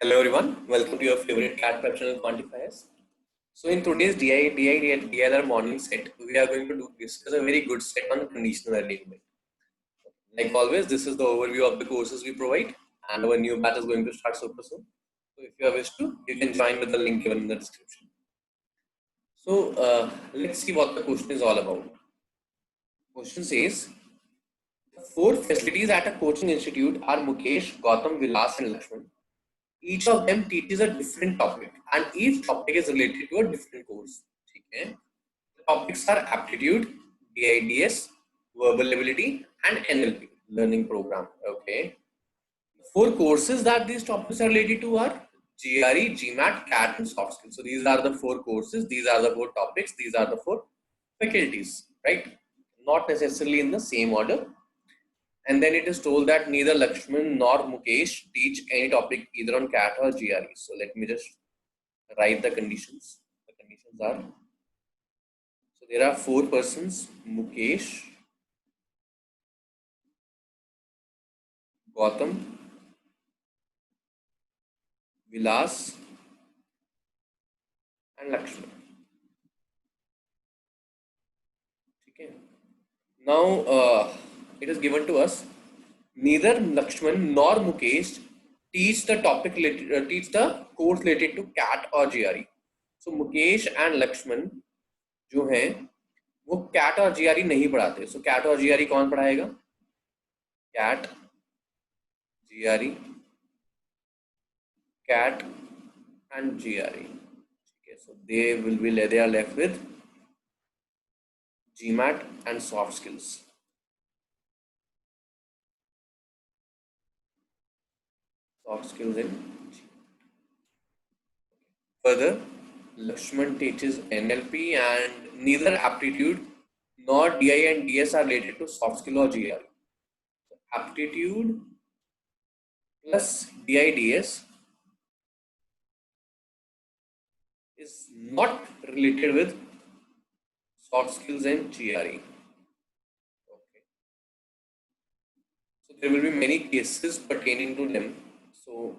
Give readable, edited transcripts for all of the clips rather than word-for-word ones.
Hello everyone, welcome to your favorite CAT fractional quantifiers. So in today's DILR morning set, we are going to discuss a very good set on conditional alignment. Like always, this is the overview of the courses we provide, and our new batch is going to start super soon. So if you wish to, you can join with the link given in the description. So let's see what the question is all about. Question says, the four facilities at a coaching institute are Mukesh, Gautam, Vilas and Lakshman. Each of them teaches a different topic and each topic is related to a different course. Okay? The topics are aptitude, DIDS, verbal ability and NLP, learning program. Okay. The four courses that these topics are related to are GRE, GMAT, CAT and soft skills. So these are the four courses, these are the four topics, these are the four faculties, right? Not necessarily in the same order. And then it is told that neither Lakshman nor Mukesh teach any topic either on CAT or GRE. So let me just write the conditions. The conditions are, so there are four persons: Mukesh, Gautam, Vilas and Lakshman. Okay. Now it is given to us, neither Lakshman nor Mukesh teach the topic teach the course related to CAT or GRE. So Mukesh and Lakshman जो हैं वो cat और GRE नहीं पढ़ाते. सो cat और GRE कौन पढ़ाएगा? CAT, GRE, CAT and GRE. ठीक है. सो they are left with GMAT and soft skills. Soft skills in GMAT. Further, Lakshman teaches NLP and neither aptitude nor DI and DS are related to soft skill or GRE. So aptitude plus DIDS is not related with soft skills and GRE. Okay. So there will be many cases pertaining to them. So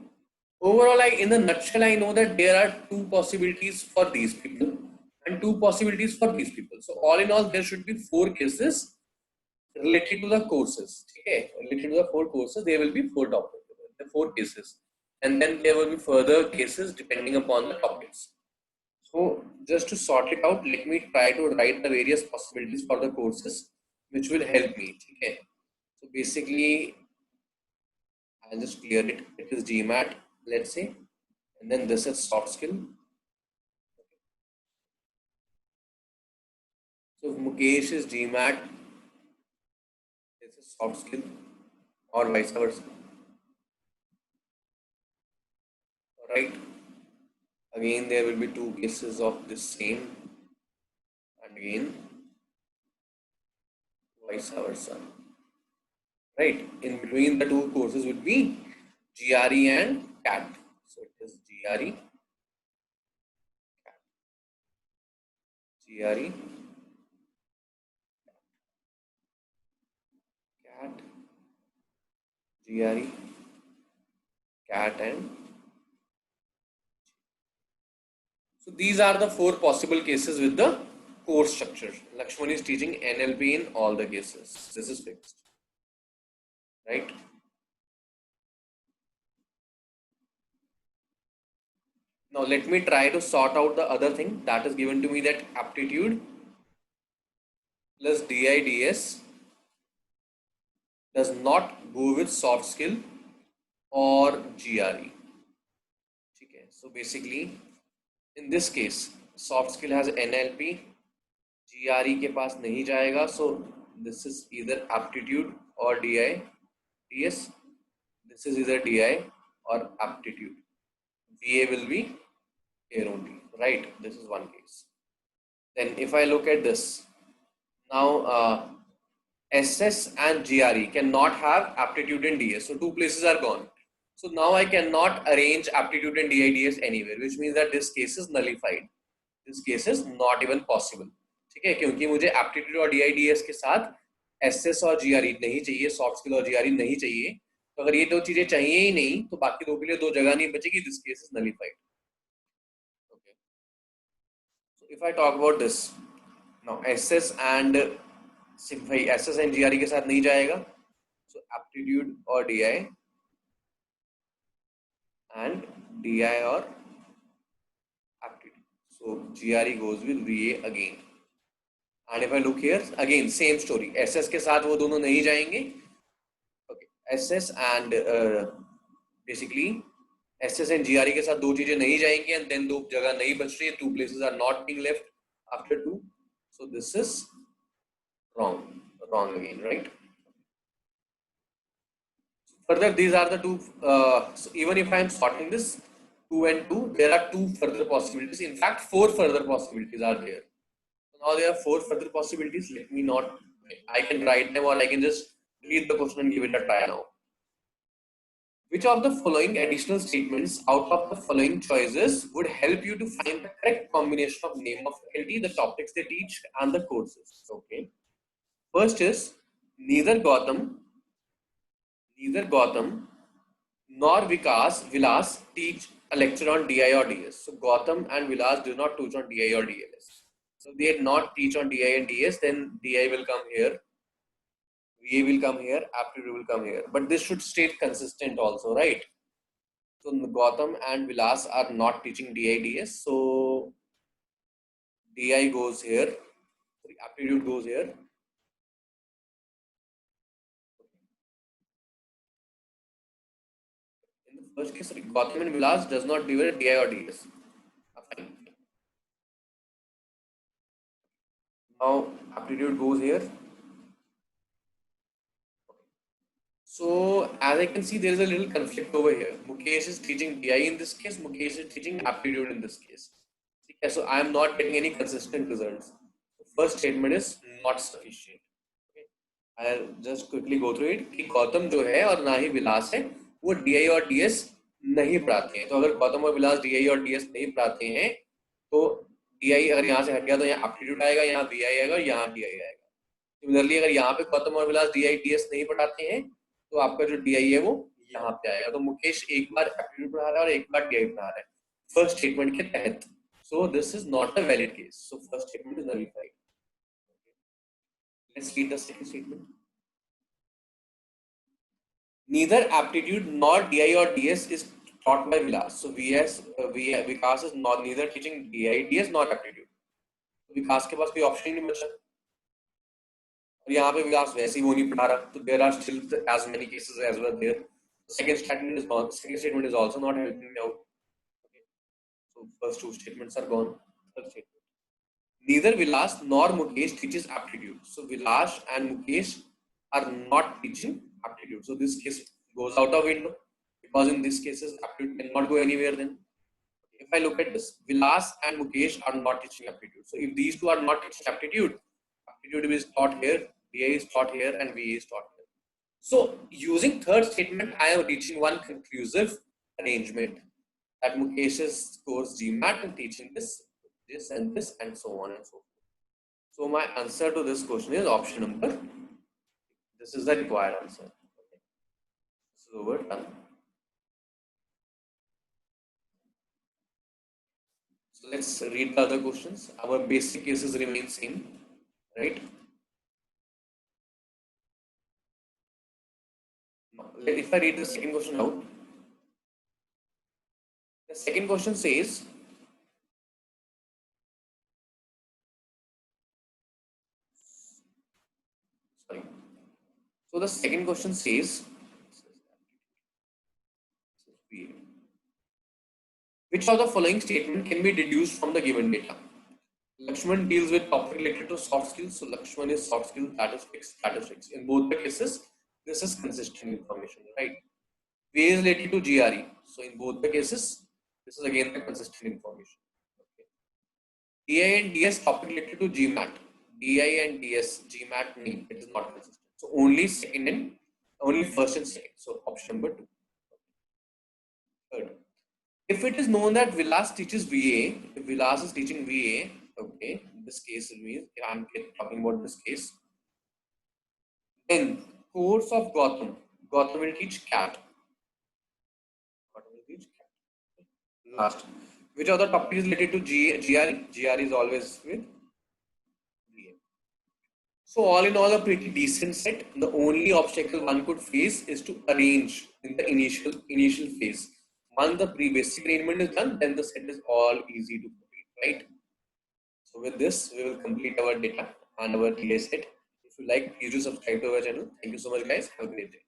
overall, in the nutshell, I know that there are two possibilities for these people and two possibilities for these people. So all in all, there should be four cases related to the courses. Okay, related to the four courses, there will be four topics, the four cases, and then there will be further cases depending upon the topics. So just to sort it out, let me try to write the various possibilities for the courses, which will help me. Okay. So basically, I'll just clear it. It is GMAT, let's say, and then this is soft skill. So Mukesh is GMAT, this is soft skill, or vice versa. All right. Again, there will be two cases of the same, and again, vice versa. Right. In between the two courses would be GRE and CAT. So it is GRE, CAT, GRE, CAT, GRE, CAT, and so these are the four possible cases with the course structure. Lakshman is teaching NLP in all the cases. This is fixed, right? Now let me try to sort out the other thing that is given to me, that aptitude plus DIDS does not go with soft skill or GRE. Okay, so basically in this case soft skill has NLP, GRE के पास नहीं जाएगा. So this is either aptitude or DIDS. This is either DI or aptitude. VA will be here only, right? This is one case. Then if I look at this now, SS and GRE cannot have aptitude and DS, so two places are gone. So now I cannot arrange aptitude and DIDS anywhere, which means that this case is nullified. This case is not even possible. ठीक है, क्योंकि मुझे aptitude और DIDS के साथ SS और GRE नहीं चाहिए, soft skill और GRE नहीं चाहिए. तो अगर ये दो चीजें चाहिए ही नहीं तो बाकी दो के लिए दो जगह नहीं बचेगी. This case is nullified. Okay, so if I talk about this now, SS and भाई एसएस एंड जीआरई के साथ नहीं जाएगा. सो एप्टीट्यूड और डीआई एंड डीआई और aptitude. So GRE goes with VA again. And if I look here, again same story. SS के साथ वो दोनों नहीं जाएंगे. Okay, SS and basically SS and GRE के साथ दो चीजें नहीं जाएंगी, and then दो जगह नहीं बच रही है. Two places are not being left after two. So this is wrong. Wrong again, right? Further, these are the two. So even if I am sorting this 2 and 2, there are two further possibilities. In fact, four further possibilities are there. So now there are four further possibilities. Let me not. I can write them, or I can just read the question and give it a try now. Which of the following additional statements out of the following choices would help you to find the correct combination of name of faculty, the topics they teach, and the courses? Okay. First is neither Gautam nor Vilas teach a lecture on DI or DS. So Gautam and Vilas do not teach on DI or DLS. So they did not teach on DI and DS, then DI will come here, VA will come here, aptitude will come here. But this should stay consistent also, right? So Gautam and Vilas are not teaching DI, DS. So DI goes here, aptitude goes here. In the first case, Gautam and Vilas does not deliver DI or DS. Fine. Now aptitude goes here. So as I can see, there is a little conflict over here. Mukesh is teaching DI in this case, Mukesh is teaching aptitude in this case. Okay, so I am not getting any consistent results. The first statement is not sufficient. Okay, I'll just quickly go through it. कि गौतम जो है और ना ही विलास है वो DI और DS नहीं पढ़ाते हैं. तो अगर गौतम और विलास DI और DS नहीं पढ़ाते हैं तो DI अगर यहाँ से हट गया तो यहाँ aptitude आएगा, यहाँ VI आएगा और यहाँ DI आएगा. सिमिलरली अगर यहाँ पे गौतम और विलास DI DS नहीं पढ़ाते हैं तो आपका जो DI है वो यहाँ पे आएगा. तो मुकेश एक बार एप्टीट्यूड पढ़ा रहा है और एक बार DI पढ़ा रहा है फर्स्ट स्टेटमेंट के तहत. So this is not a valid case. So first statement is nullified. Let's read the second statement. Neither aptitude nor DI or DS is taught by Vilas. So Vikas is not neither teaching DI, DS nor aptitude. विकास के पास कोई option ही नहीं बचा और यहाँ पे विकास वैसे ही वो नहीं पढ़ा रहा. तो there are still as many cases as well there. Second statement is gone. Second statement is also not helping me out. Okay. So first two statements are gone. Third statement. Neither Vilas nor Mukesh teaches aptitude. So Vilas and Mukesh are not teaching aptitude. So this case goes out of window because in these cases aptitude cannot go anywhere then. If I look at this, Vilas and Mukesh are not teaching aptitude. So if these two are not teaching aptitude, aptitude is taught here, DI is taught here, and VA is taught here. So using third statement, I am reaching one conclusive arrangement that Mukesh's course GMAT and teaching this, and so on and so forth. So my answer to this question is option number. This is the required answer. Okay. So we're done. So let's read the other questions. Our basic cases remain same, right? If I read the second question out, the second question says, sorry. So the second question says, which of the following statement can be deduced from the given data? Lakshman deals with topic related to soft skills. So Lakshman is soft skills, statistics. In both the cases, this is consistent information, right? VA is related to GRE. So in both the cases, this is again the consistent information. Okay. DI and DS topic related to GMAT. DI and DS GMAT name, it is not consistent. So only second and only first and second. So option number 2. Third. If it is known that Vilas teaches VA, if Vilas is teaching VA, okay, this case means I'm talking about this case, then course of Gautam Gautam will teach cat. Gautam will teach cat. Last. Which other topic is related to GRE? GRE is always with GA. So all in all, a pretty decent set. The only obstacle one could face is to arrange in the initial phase. Once the basic arrangement is done, then the set is all easy to complete, right? So with this, we will complete our data and our DA set. If you like, please do subscribe to our channel. Thank you so much, guys. Have a great day.